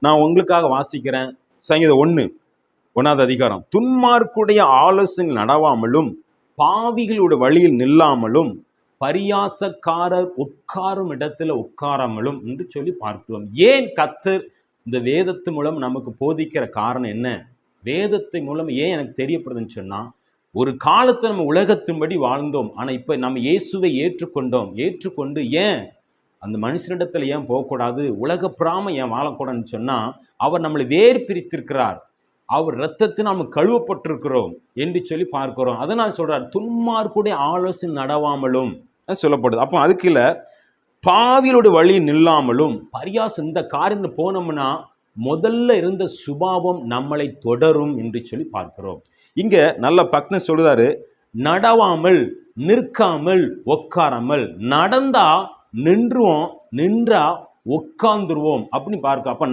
நான் உங்களுக்காக வாசிக்கிறேன். சங்கீதம் 1:1 அதிகாரம். துன்மார்க்குடைய ஆலோசனை நடவாமலும் பாவிகளுடைய வழியில் நில்லாமலும் பரியாசக்காரர் உட்காரும் இடத்துல உட்காராமலும் என்று சொல்லி பார்க்கிறோம். ஏன் கர்த்தர் இந்த வேதத்து மூலம் நமக்கு போதிக்கிற காரணம் என்ன? வேதத்தை மூலம் ஏன் எனக்கு தெரியப்படுதுன்னு சொன்னா, ஒரு காலத்தை நம்ம உலகத்தின்படி வாழ்ந்தோம். ஆனால் இப்போ நம்ம இயேசுவை ஏற்றுக்கொண்டு ஏன் அந்த மனுஷனிடத்தில் ஏன் போகக்கூடாது, உலக பிராம ஏன் வாழக்கூடாதுன்னு சொன்னால், அவர் நம்மளை வேறு பிரித்திருக்கிறார், அவர் இரத்தத்தை நாம் கழுவப்பட்டிருக்கிறோம் என்று சொல்லி பார்க்கிறோம். அதனால் சொல்றார், துன்மார்க்குடைய ஆலோசனை நடவாமலும் சொல்லப்படுது. அப்போ அதுக்கு இல்லை, பாவியலுடைய வழி நில்லாமலும் பரியாசம். இந்த காரியம் போனோம்னா முதல்ல இருந்த சுபாவம் நம்மளை தொடரும் என்று சொல்லி பார்க்கிறோம். இங்க நல்ல பக்தன் சொல்றாரு, நடவாமல், நிற்காமல், உட்காராமல். நடந்தா நின்றுவோம், நின்றா உட்கார்ந்துருவோம் அப்படின்னு பார்க்க. அப்ப